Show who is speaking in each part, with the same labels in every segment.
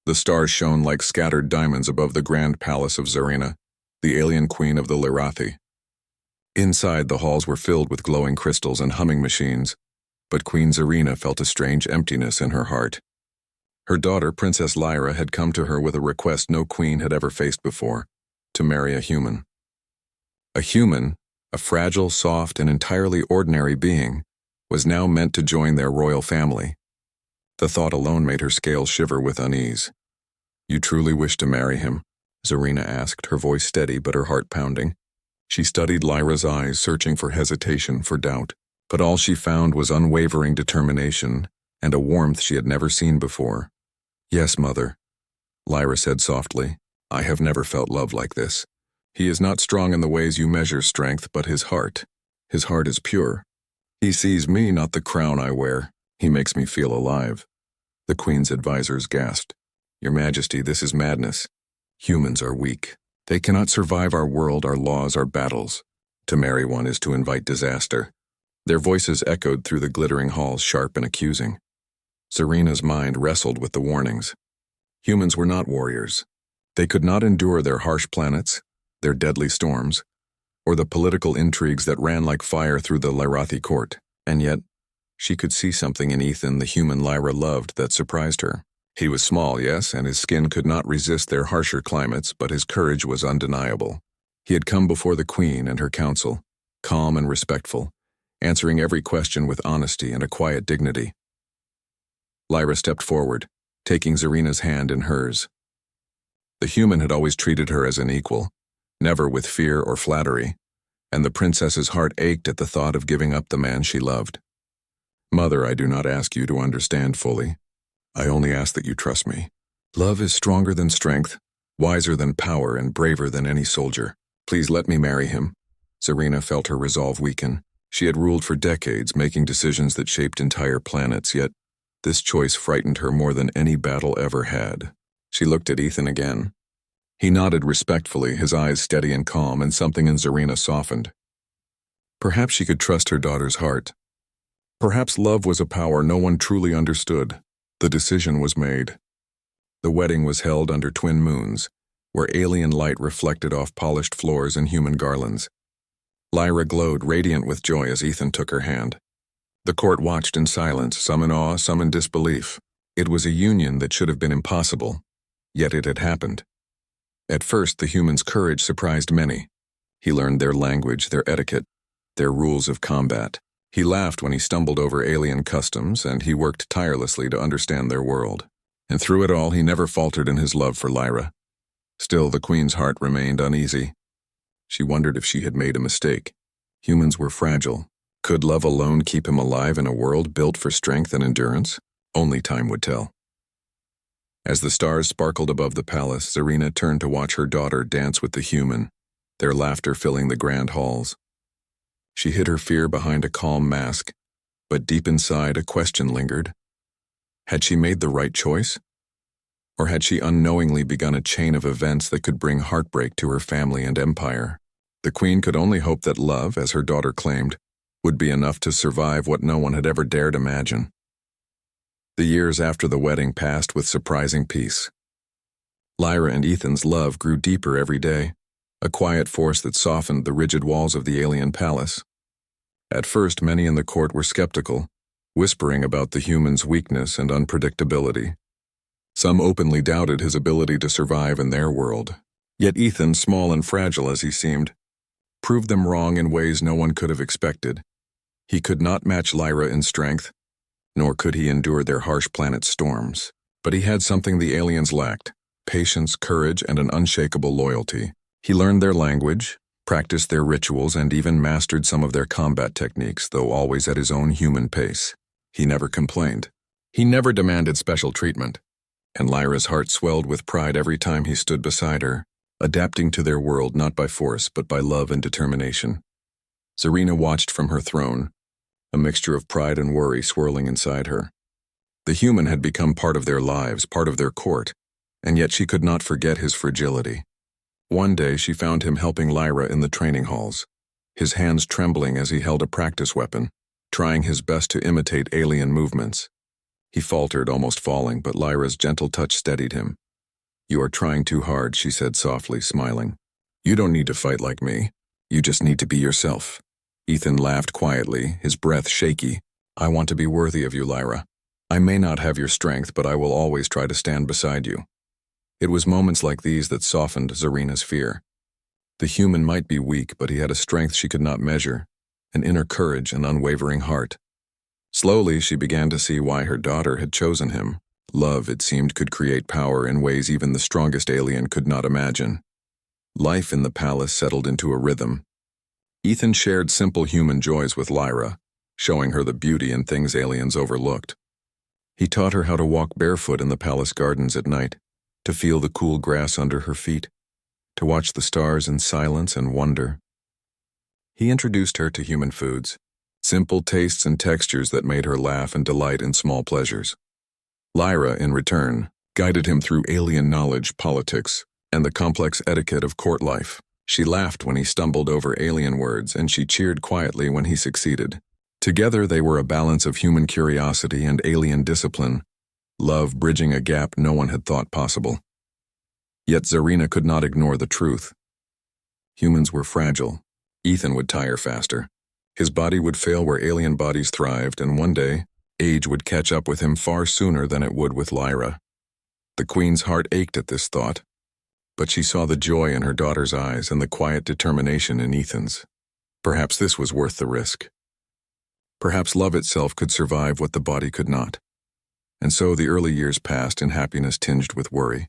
Speaker 1: The stars shone like scattered diamonds above the grand palace of Zarina, the alien queen of the Lirathi. Inside, the halls were filled with glowing crystals and humming machines, but Queen Zarina felt a strange emptiness in her heart. Her daughter, Princess Lyra, had come to her with a request no queen had ever faced before, to marry a human. A human, a fragile, soft, and entirely ordinary being, was now meant to join their royal family. The thought alone made her scales shiver with unease. "You truly wish to marry him?" Zarina asked, her voice steady but her heart pounding. She studied Lyra's eyes, searching for hesitation, for doubt, but all she found was unwavering determination and a warmth she had never seen before. "Yes, mother," Lyra said softly. "I have never felt love like this. He is not strong in the ways you measure strength, but his heart is pure. He sees me, not the crown I wear. He makes me feel alive." The queen's advisors gasped. "Your Majesty, this is madness. Humans are weak. They cannot survive our world, our laws, our battles. To marry one is to invite disaster." Their voices echoed through the glittering halls, sharp and accusing. Zarina's mind wrestled with the warnings. Humans were not warriors. They could not endure their harsh planets, their deadly storms, or the political intrigues that ran like fire through the Lirathi court. And yet, she could see something in Ethan, the human Lyra loved, that surprised her. He was small, yes, and his skin could not resist their harsher climates, but his courage was undeniable. He had come before the queen and her council, calm and respectful, answering every question with honesty and a quiet dignity. Lyra stepped forward, taking Zarina's hand in hers. The human had always treated her as an equal, never with fear or flattery, and the princess's heart ached at the thought of giving up the man she loved. "Mother, I do not ask you to understand fully. I only ask that you trust me. Love is stronger than strength, wiser than power, and braver than any soldier. Please let me marry him." Zarina felt her resolve weaken. She had ruled for decades, making decisions that shaped entire planets, yet this choice frightened her more than any battle ever had. She looked at Ethan again. He nodded respectfully, his eyes steady and calm, and something in Zarina softened. Perhaps she could trust her daughter's heart. Perhaps love was a power no one truly understood. The decision was made. The wedding was held under twin moons, where alien light reflected off polished floors and human garlands. Lyra glowed, radiant with joy, as Ethan took her hand. The court watched in silence, some in awe, some in disbelief. It was a union that should have been impossible, yet it had happened. At first, the human's courage surprised many. He learned their language, their etiquette, their rules of combat. He laughed when he stumbled over alien customs, and he worked tirelessly to understand their world. And through it all, he never faltered in his love for Lyra. Still, the queen's heart remained uneasy. She wondered if she had made a mistake. Humans were fragile. Could love alone keep him alive in a world built for strength and endurance? Only time would tell. As the stars sparkled above the palace, Zarina turned to watch her daughter dance with the human, their laughter filling the grand halls. She hid her fear behind a calm mask, but deep inside a question lingered. Had she made the right choice? Or had she unknowingly begun a chain of events that could bring heartbreak to her family and empire? The queen could only hope that love, as her daughter claimed, would be enough to survive what no one had ever dared imagine. The years after the wedding passed with surprising peace. Lyra and Ethan's love grew deeper every day, a quiet force that softened the rigid walls of the alien palace. At first, many in the court were skeptical, whispering about the human's weakness and unpredictability. Some openly doubted his ability to survive in their world. Yet Ethan, small and fragile as he seemed, proved them wrong in ways no one could have expected. He could not match Lyra in strength, nor could he endure their harsh planet's storms. But he had something the aliens lacked: patience, courage, and an unshakable loyalty. He learned their language, practiced their rituals, and even mastered some of their combat techniques, though always at his own human pace. He never complained. He never demanded special treatment. And Lyra's heart swelled with pride every time he stood beside her, adapting to their world not by force but by love and determination. Zarina watched from her throne, a mixture of pride and worry swirling inside her. The human had become part of their lives, part of their court, and yet she could not forget his fragility. One day she found him helping Lyra in the training halls, his hands trembling as he held a practice weapon, trying his best to imitate alien movements. He faltered, almost falling, but Lyra's gentle touch steadied him. "You are trying too hard," she said softly, smiling. "You don't need to fight like me. You just need to be yourself." Ethan laughed quietly, his breath shaky. "I want to be worthy of you, Lyra. I may not have your strength, but I will always try to stand beside you." It was moments like these that softened Zarina's fear. The human might be weak, but he had a strength she could not measure, an inner courage and unwavering heart. Slowly, she began to see why her daughter had chosen him. Love, it seemed, could create power in ways even the strongest alien could not imagine. Life in the palace settled into a rhythm. Ethan shared simple human joys with Lyra, showing her the beauty in things aliens overlooked. He taught her how to walk barefoot in the palace gardens at night, to feel the cool grass under her feet, to watch the stars in silence and wonder. He introduced her to human foods, simple tastes and textures that made her laugh and delight in small pleasures. Lyra, in return, guided him through alien knowledge, politics, and the complex etiquette of court life. She laughed when he stumbled over alien words, and she cheered quietly when he succeeded. Together they were a balance of human curiosity and alien discipline, love bridging a gap no one had thought possible. Yet Zarina could not ignore the truth. Humans were fragile. Ethan would tire faster. His body would fail where alien bodies thrived, and one day, age would catch up with him far sooner than it would with Lyra. The Queen's heart ached at this thought, but she saw the joy in her daughter's eyes and the quiet determination in Ethan's. Perhaps this was worth the risk. Perhaps love itself could survive what the body could not. And so the early years passed in happiness tinged with worry.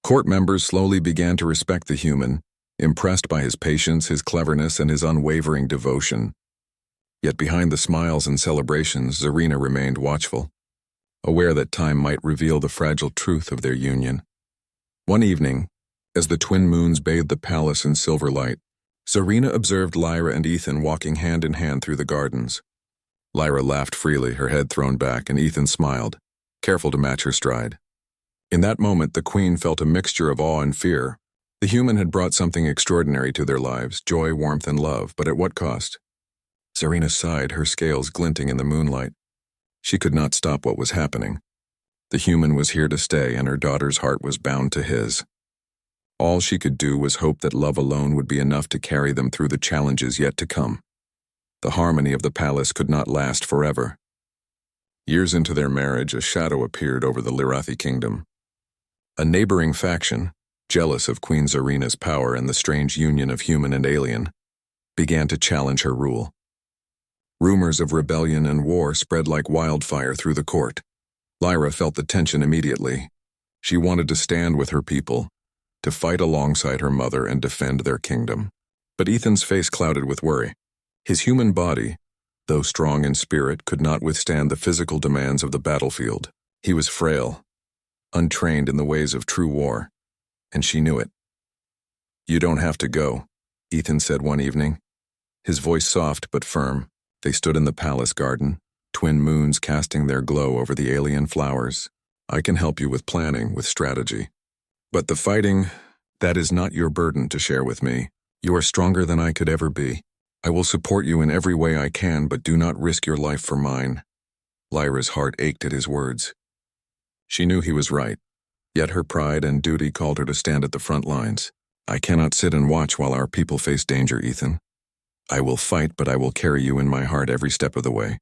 Speaker 1: Court members slowly began to respect the human, impressed by his patience, his cleverness, and his unwavering devotion. Yet behind the smiles and celebrations, Zarina remained watchful, aware that time might reveal the fragile truth of their union. One evening, as the twin moons bathed the palace in silver light, Zarina observed Lyra and Ethan walking hand in hand through the gardens. Lyra laughed freely, her head thrown back, and Ethan smiled, careful to match her stride. In that moment, the Queen felt a mixture of awe and fear. The human had brought something extraordinary to their lives, joy, warmth, and love, but at what cost? Zarina sighed, her scales glinting in the moonlight. She could not stop what was happening. The human was here to stay, and her daughter's heart was bound to his. All she could do was hope that love alone would be enough to carry them through the challenges yet to come. The harmony of the palace could not last forever. Years into their marriage, a shadow appeared over the Lirathi kingdom. A neighboring faction, jealous of Queen Zarina's power and the strange union of human and alien, began to challenge her rule. Rumors of rebellion and war spread like wildfire through the court. Lyra felt the tension immediately. She wanted to stand with her people, to fight alongside her mother and defend their kingdom. But Ethan's face clouded with worry. His human body, though strong in spirit, could not withstand the physical demands of the battlefield. He was frail, untrained in the ways of true war, and she knew it. "You don't have to go," Ethan said one evening, his voice soft but firm. They stood in the palace garden, twin moons casting their glow over the alien flowers. "I can help you with planning, with strategy. But the fighting, that is not your burden to share with me. You are stronger than I could ever be. I will support you in every way I can, but do not risk your life for mine." Lyra's heart ached at his words. She knew he was right, yet her pride and duty called her to stand at the front lines. "I cannot sit and watch while our people face danger, Ethan. I will fight, but I will carry you in my heart every step of the way.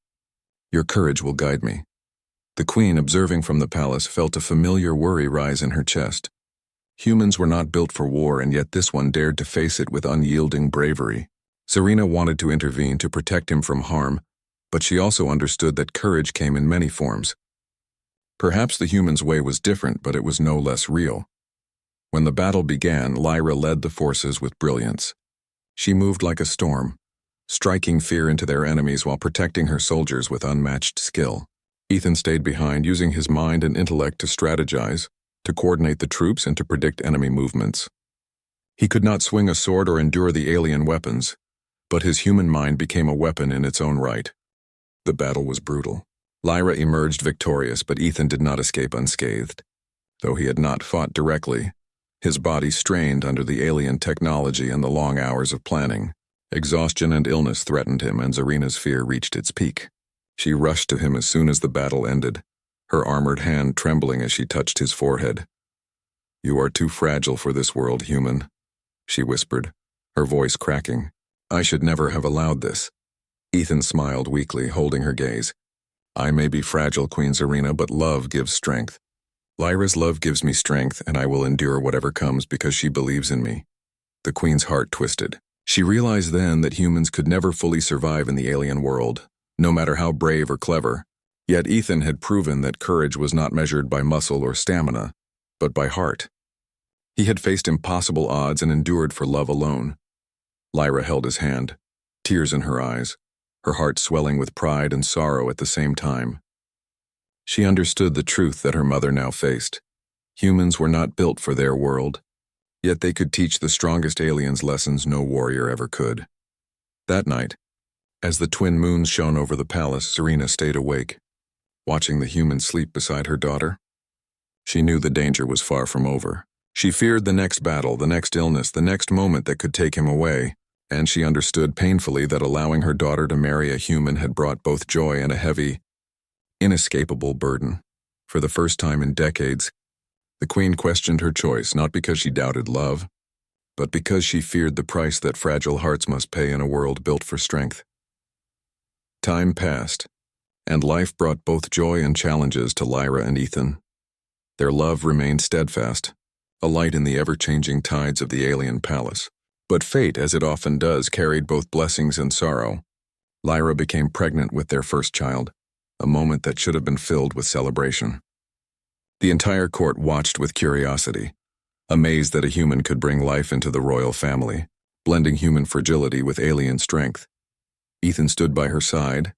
Speaker 1: Your courage will guide me." The Queen, observing from the palace, felt a familiar worry rise in her chest. Humans were not built for war, and yet this one dared to face it with unyielding bravery. Zarina wanted to intervene to protect him from harm, but she also understood that courage came in many forms. Perhaps the human's way was different, but it was no less real. When the battle began, Lyra led the forces with brilliance. She moved like a storm, striking fear into their enemies while protecting her soldiers with unmatched skill. Ethan stayed behind, using his mind and intellect to strategize, to coordinate the troops, and to predict enemy movements. He could not swing a sword or endure the alien weapons, but his human mind became a weapon in its own right. The battle was brutal. Lyra emerged victorious, but Ethan did not escape unscathed. Though he had not fought directly, his body strained under the alien technology and the long hours of planning. Exhaustion and illness threatened him, and Zarina's fear reached its peak. She rushed to him as soon as the battle ended, her armored hand trembling as she touched his forehead. "You are too fragile for this world, human," she whispered, her voice cracking. "I should never have allowed this." Ethan smiled weakly, holding her gaze. "I may be fragile, Queen Zarina, but love gives strength. Lyra's love gives me strength, and I will endure whatever comes because she believes in me." The Queen's heart twisted. She realized then that humans could never fully survive in the alien world, no matter how brave or clever. Yet Ethan had proven that courage was not measured by muscle or stamina, but by heart. He had faced impossible odds and endured for love alone. Lyra held his hand, tears in her eyes, her heart swelling with pride and sorrow at the same time. She understood the truth that her mother now faced. Humans were not built for their world, yet they could teach the strongest aliens lessons no warrior ever could. That night, as the twin moons shone over the palace, Zarina stayed awake, watching the humans sleep beside her daughter. She knew the danger was far from over. She feared the next battle, the next illness, the next moment that could take him away, and she understood painfully that allowing her daughter to marry a human had brought both joy and a heavy, inescapable burden. For the first time in decades, the Queen questioned her choice, not because she doubted love, but because she feared the price that fragile hearts must pay in a world built for strength. Time passed, and life brought both joy and challenges to Lyra and Ethan. Their love remained steadfast, a light in the ever-changing tides of the alien palace. But fate, as it often does, carried both blessings and sorrow. Lyra became pregnant with their first child, a moment that should have been filled with celebration. The entire court watched with curiosity, amazed that a human could bring life into the royal family, blending human fragility with alien strength. Ethan stood by her side,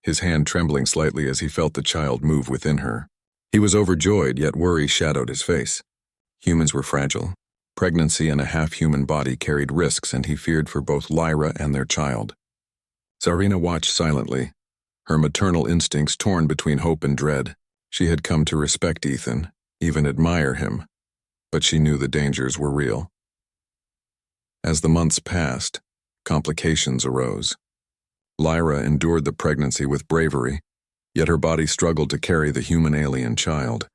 Speaker 1: his hand trembling slightly as he felt the child move within her. He was overjoyed, yet worry shadowed his face. Humans were fragile. Pregnancy and a half-human body carried risks, and he feared for both Lyra and their child. Zarina watched silently, her maternal instincts torn between hope and dread. She had come to respect Ethan, even admire him, but she knew the dangers were real. As the months passed, complications arose. Lyra endured the pregnancy with bravery, yet her body struggled to carry the human alien child.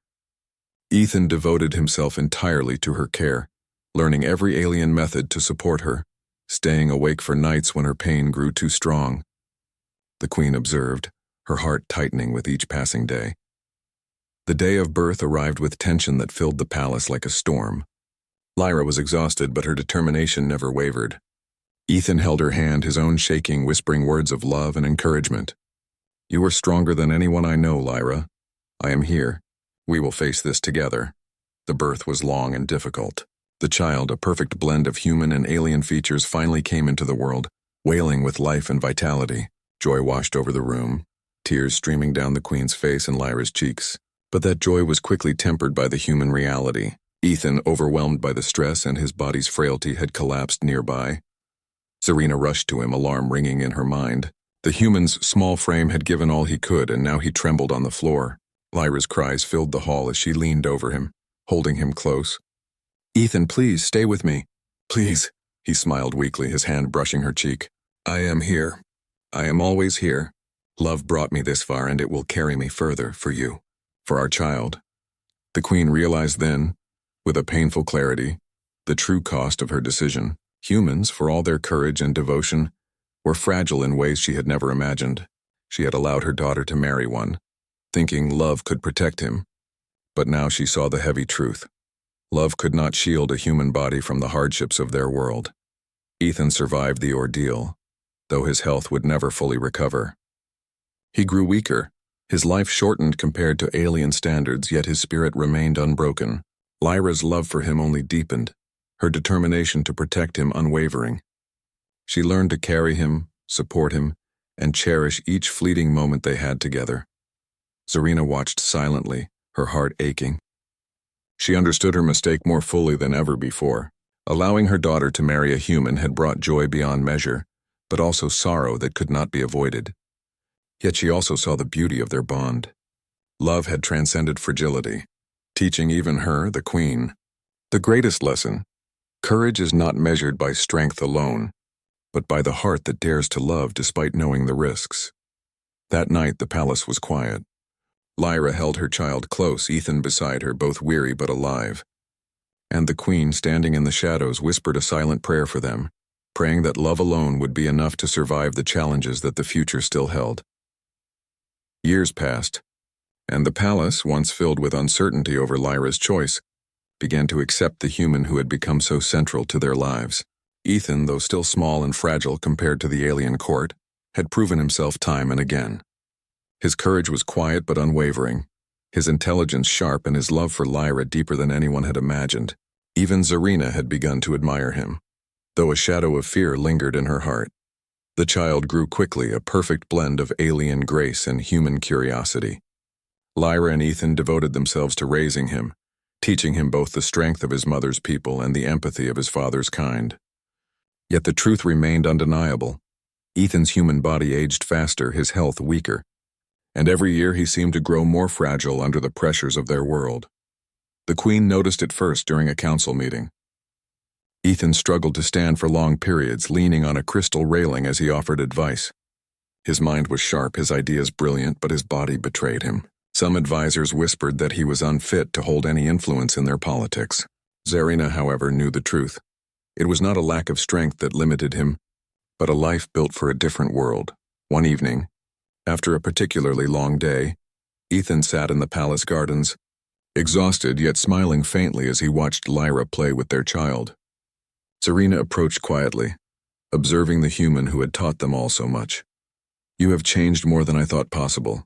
Speaker 1: Ethan devoted himself entirely to her care, learning every alien method to support her, staying awake for nights when her pain grew too strong. The Queen observed, her heart tightening with each passing day. The day of birth arrived with tension that filled the palace like a storm. Lyra was exhausted, but her determination never wavered. Ethan held her hand, his own shaking, whispering words of love and encouragement. "You are stronger than anyone I know, Lyra. I am here. We will face this together." The birth was long and difficult. The child, a perfect blend of human and alien features, finally came into the world, wailing with life and vitality. Joy washed over the room, tears streaming down the Queen's face and Lyra's cheeks. But that joy was quickly tempered by the human reality. Ethan, overwhelmed by the stress and his body's frailty, had collapsed nearby. Zarina rushed to him, alarm ringing in her mind. The human's small frame had given all he could, and now he trembled on the floor. Lyra's cries filled the hall as she leaned over him, holding him close. "Ethan, please, stay with me. Please," he smiled weakly, his hand brushing her cheek. "I am here. I am always here. Love brought me this far, and it will carry me further for you, for our child." The Queen realized then, with a painful clarity, the true cost of her decision. Humans, for all their courage and devotion, were fragile in ways she had never imagined. She had allowed her daughter to marry one, thinking love could protect him. But now she saw the heavy truth. Love could not shield a human body from the hardships of their world. Ethan survived the ordeal, though his health would never fully recover. He grew weaker, his life shortened compared to alien standards, yet his spirit remained unbroken. Lyra's love for him only deepened, her determination to protect him unwavering. She learned to carry him, support him, and cherish each fleeting moment they had together. Zarina watched silently, her heart aching. She understood her mistake more fully than ever before. Allowing her daughter to marry a human had brought joy beyond measure, but also sorrow that could not be avoided. Yet she also saw the beauty of their bond. Love had transcended fragility, teaching even her, the Queen, the greatest lesson: courage is not measured by strength alone, but by the heart that dares to love despite knowing the risks. That night, the palace was quiet. Lyra held her child close, Ethan beside her, both weary but alive. And the queen, standing in the shadows, whispered a silent prayer for them, praying that love alone would be enough to survive the challenges that the future still held. Years passed, and the palace, once filled with uncertainty over Lyra's choice, began to accept the human who had become so central to their lives. Ethan, though still small and fragile compared to the alien court, had proven himself time and again. His courage was quiet but unwavering, his intelligence sharp, and his love for Lyra deeper than anyone had imagined. Even Zarina had begun to admire him, though a shadow of fear lingered in her heart. The child grew quickly, a perfect blend of alien grace and human curiosity. Lyra and Ethan devoted themselves to raising him, teaching him both the strength of his mother's people and the empathy of his father's kind. Yet the truth remained undeniable. Ethan's human body aged faster, his health weaker, and every year he seemed to grow more fragile under the pressures of their world. The queen noticed it first during a council meeting. Ethan struggled to stand for long periods, leaning on a crystal railing as he offered advice. His mind was sharp, his ideas brilliant, but his body betrayed him. Some advisors whispered that he was unfit to hold any influence in their politics. Zarina, however, knew the truth. It was not a lack of strength that limited him, but a life built for a different world. One evening, after a particularly long day, Ethan sat in the palace gardens, exhausted yet smiling faintly as he watched Lyra play with their child. Zarina approached quietly, observing the human who had taught them all so much. "You have changed more than I thought possible,"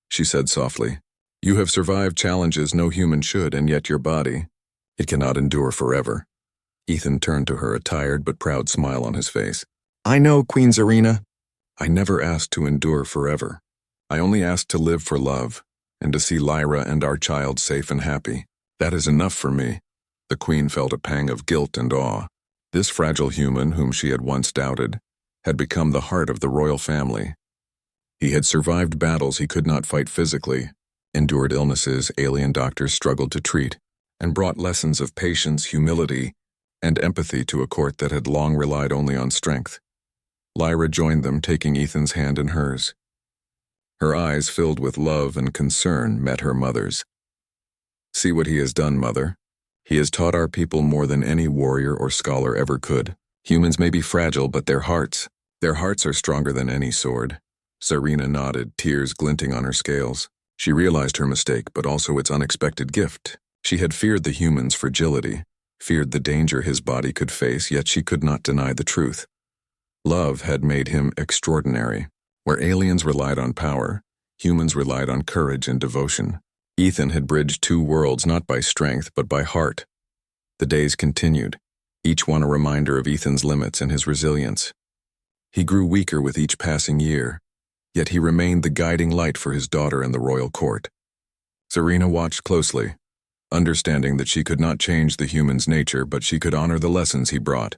Speaker 1: she said softly. "You have survived challenges no human should, and yet your body, it cannot endure forever." Ethan turned to her, a tired but proud smile on his face. "I know, Queen Zarina. I never asked to endure forever. I only asked to live for love, and to see Lyra and our child safe and happy. That is enough for me." The queen felt a pang of guilt and awe. This fragile human, whom she had once doubted, had become the heart of the royal family. He had survived battles he could not fight physically, endured illnesses alien doctors struggled to treat, and brought lessons of patience, humility, and empathy to a court that had long relied only on strength. Lyra joined them, taking Ethan's hand in hers. Her eyes, filled with love and concern, met her mother's. "See what he has done, Mother. He has taught our people more than any warrior or scholar ever could. Humans may be fragile, but their hearts are stronger than any sword." Zarina nodded, tears glinting on her scales. She realized her mistake, but also its unexpected gift. She had feared the human's fragility, feared the danger his body could face, yet she could not deny the truth. Love had made him extraordinary. Where aliens relied on power, humans relied on courage and devotion. Ethan had bridged two worlds not by strength but by heart. The days continued, each one a reminder of Ethan's limits and his resilience. He grew weaker with each passing year, yet he remained the guiding light for his daughter and the royal court. Zarina watched closely, understanding that she could not change the human's nature, but she could honor the lessons he brought.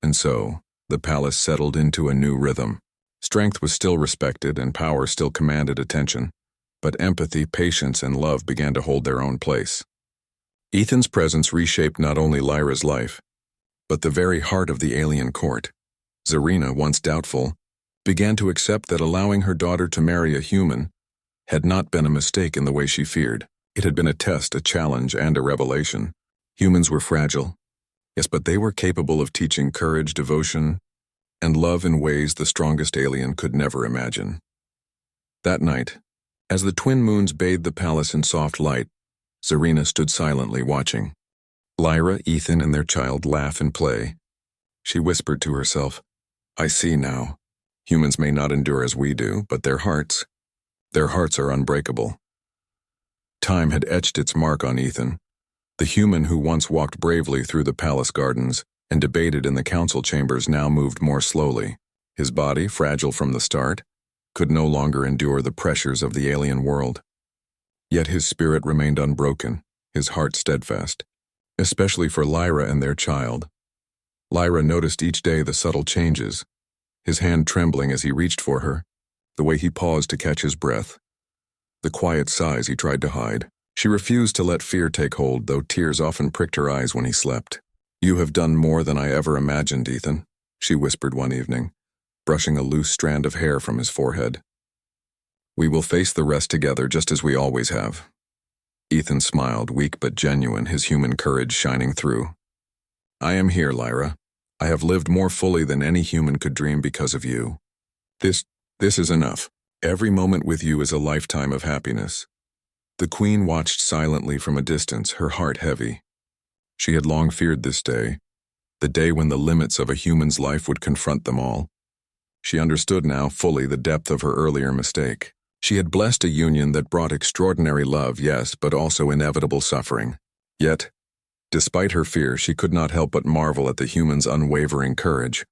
Speaker 1: And so, the palace settled into a new rhythm. Strength was still respected and power still commanded attention, but empathy, patience, and love began to hold their own place. Ethan's presence reshaped not only Lyra's life, but the very heart of the alien court. Zarina, once doubtful, began to accept that allowing her daughter to marry a human had not been a mistake in the way she feared. It had been a test, a challenge, and a revelation. Humans were fragile, yes, but they were capable of teaching courage, devotion, and love in ways the strongest alien could never imagine. That night, as the twin moons bathed the palace in soft light, Zarina stood silently watching. Lyra, Ethan, and their child laugh and play. She whispered to herself, "I see now. Humans may not endure as we do, but their hearts are unbreakable." Time had etched its mark on Ethan, the human who once walked bravely through the palace gardens and debated in the council chambers now moved more slowly. His body, fragile from the start, could no longer endure the pressures of the alien world. Yet his spirit remained unbroken, his heart steadfast, especially for Lyra and their child. Lyra noticed each day the subtle changes, his hand trembling as he reached for her, the way he paused to catch his breath, the quiet sighs he tried to hide. She refused to let fear take hold, though tears often pricked her eyes when he slept. "You have done more than I ever imagined, Ethan," she whispered one evening, brushing a loose strand of hair from his forehead. We will face the rest together just as we always have. Ethan smiled, weak but genuine, his human courage shining through. I am here, Lyra. I have lived more fully than any human could dream because of you. This is enough. Every moment with you is a lifetime of happiness. The Queen watched silently from a distance, her heart heavy. She had long feared this day, the day when the limits of a human's life would confront them all. She understood now fully the depth of her earlier mistake. She had blessed a union that brought extraordinary love, yes, but also inevitable suffering. Yet, despite her fear, she could not help but marvel at the human's unwavering courage.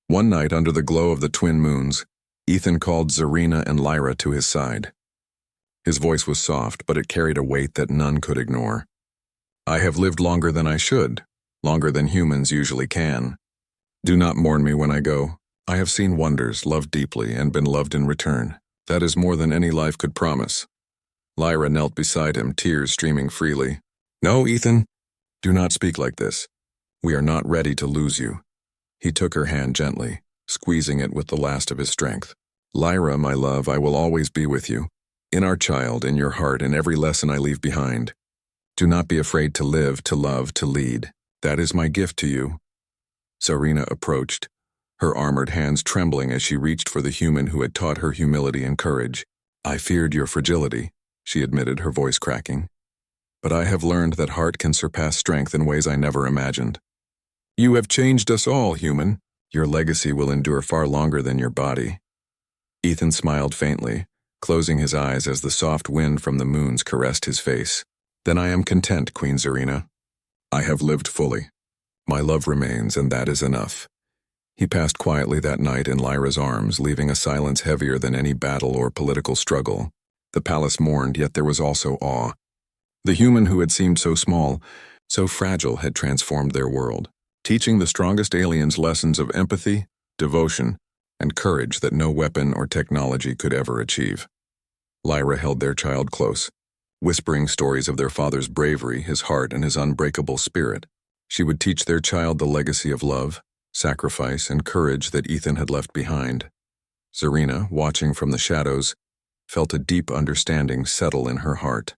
Speaker 1: One night, under the glow of the twin moons, Ethan called Zarina and Lyra to his side. His voice was soft, but it carried a weight that none could ignore. I have lived longer than I should, longer than humans usually can. Do not mourn me when I go. I have seen wonders, loved deeply, and been loved in return. That is more than any life could promise. Lyra knelt beside him, tears streaming freely. No, Ethan, do not speak like this. We are not ready to lose you. He took her hand gently, squeezing it with the last of his strength. Lyra, my love, I will always be with you. In our child, in your heart, in every lesson I leave behind. Do not be afraid to live, to love, to lead. That is my gift to you. Zarina approached, her armored hands trembling as she reached for the human who had taught her humility and courage. I feared your fragility, she admitted, her voice cracking. But I have learned that heart can surpass strength in ways I never imagined. You have changed us all, human. Your legacy will endure far longer than your body. Ethan smiled faintly, closing his eyes as the soft wind from the moons caressed his face. Then I am content, Queen Zarina. I have lived fully. My love remains, and that is enough. He passed quietly that night in Lyra's arms, leaving a silence heavier than any battle or political struggle. The palace mourned, yet there was also awe. The human who had seemed so small, so fragile, had transformed their world, teaching the strongest aliens lessons of empathy, devotion, and courage that no weapon or technology could ever achieve. Lyra held their child close, whispering stories of their father's bravery, his heart, and his unbreakable spirit. She would teach their child the legacy of love, sacrifice, and courage that Ethan had left behind. Zarina, watching from the shadows, felt a deep understanding settle in her heart.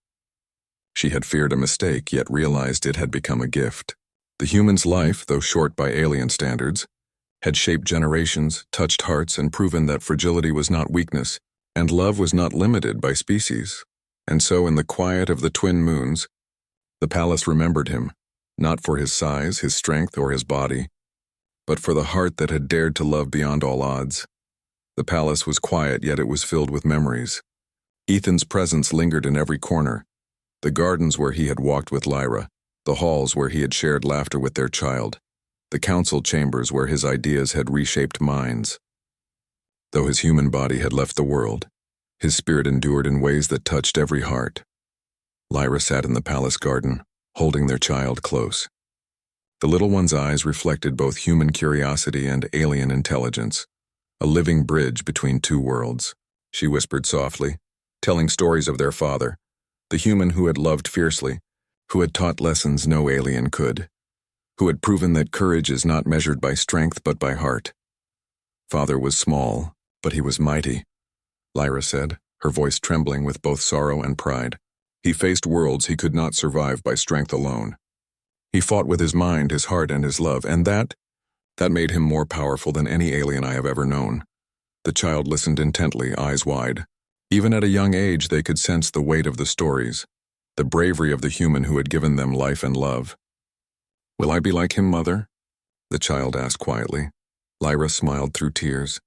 Speaker 1: She had feared a mistake, yet realized it had become a gift. The human's life, though short by alien standards, had shaped generations, touched hearts, and proven that fragility was not weakness, and love was not limited by species. And so, in the quiet of the twin moons, the palace remembered him, not for his size, his strength, or his body, but for the heart that had dared to love beyond all odds. The palace was quiet, yet it was filled with memories. Ethan's presence lingered in every corner. The gardens where he had walked with Lyra, the halls where he had shared laughter with their child, the council chambers where his ideas had reshaped minds. Though his human body had left the world, his spirit endured in ways that touched every heart. Lyra sat in the palace garden, holding their child close. The little one's eyes reflected both human curiosity and alien intelligence, a living bridge between two worlds. She whispered softly, telling stories of their father, the human who had loved fiercely, who had taught lessons no alien could, who had proven that courage is not measured by strength but by heart. Father was small, but he was mighty, Lyra said, her voice trembling with both sorrow and pride. He faced worlds he could not survive by strength alone. He fought with his mind, his heart, and his love, and that made him more powerful than any alien I have ever known. The child listened intently, eyes wide. Even at a young age, they could sense the weight of the stories, the bravery of the human who had given them life and love. Will I be like him, Mother? The child asked quietly. Lyra smiled through tears.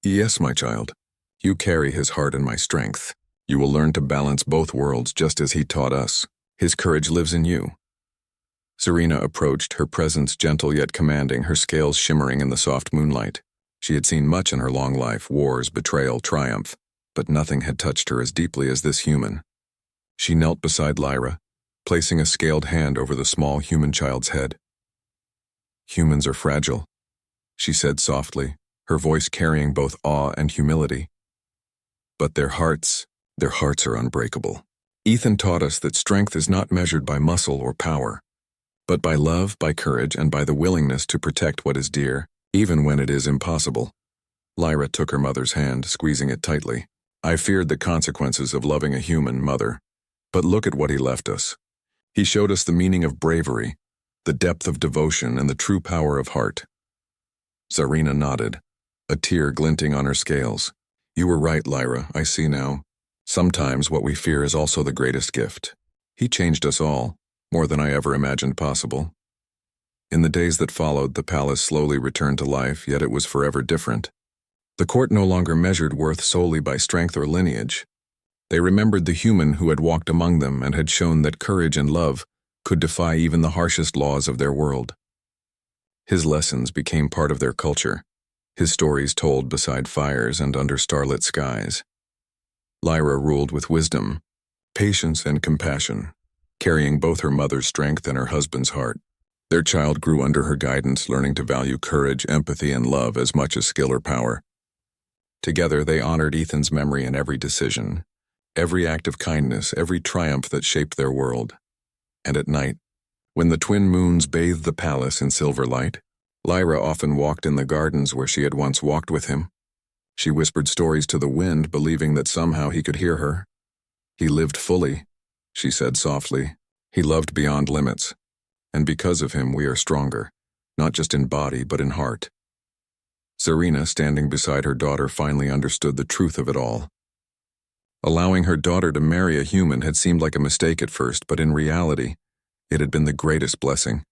Speaker 1: Yes, my child. You carry his heart and my strength. You will learn to balance both worlds just as he taught us. His courage lives in you. Zarina approached, her presence gentle yet commanding, her scales shimmering in the soft moonlight. She had seen much in her long life, wars, betrayal, triumph, but nothing had touched her as deeply as this human. She knelt beside Lyra, placing a scaled hand over the small human child's head. Humans are fragile, she said softly, her voice carrying both awe and humility. But their hearts are unbreakable. Ethan taught us that strength is not measured by muscle or power, but by love, by courage, and by the willingness to protect what is dear, even when it is impossible. Lyra took her mother's hand, squeezing it tightly. I feared the consequences of loving a human, Mother. But look at what he left us. He showed us the meaning of bravery, the depth of devotion, and the true power of heart. Zarina nodded, a tear glinting on her scales. You were right, Lyra, I see now. Sometimes what we fear is also the greatest gift. He changed us all, more than I ever imagined possible. In the days that followed, the palace slowly returned to life, yet it was forever different. The court no longer measured worth solely by strength or lineage. They remembered the human who had walked among them and had shown that courage and love could defy even the harshest laws of their world. His lessons became part of their culture, his stories told beside fires and under starlit skies. Lyra ruled with wisdom, patience, and compassion, carrying both her mother's strength and her husband's heart. Their child grew under her guidance, learning to value courage, empathy, and love as much as skill or power. Together, they honored Ethan's memory in every decision, every act of kindness, every triumph that shaped their world. And at night, when the twin moons bathed the palace in silver light, Lyra often walked in the gardens where she had once walked with him. She whispered stories to the wind, believing that somehow he could hear her. He lived fully, she said softly. He loved beyond limits. And because of him, we are stronger, not just in body, but in heart. Zarina, standing beside her daughter, finally understood the truth of it all. Allowing her daughter to marry a human had seemed like a mistake at first, but in reality, it had been the greatest blessing.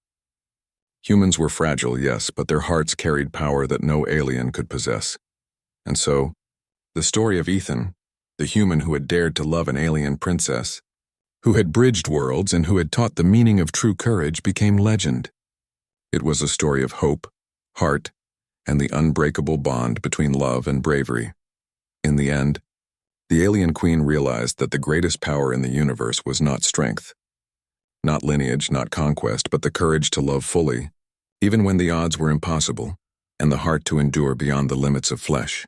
Speaker 1: Humans were fragile, yes, but their hearts carried power that no alien could possess. And so, the story of Ethan, the human who had dared to love an alien princess, who had bridged worlds and who had taught the meaning of true courage, became legend. It was a story of hope, heart, and the unbreakable bond between love and bravery. In the end, the alien queen realized that the greatest power in the universe was not strength, not lineage, not conquest, but the courage to love fully, even when the odds were impossible, and the heart to endure beyond the limits of flesh.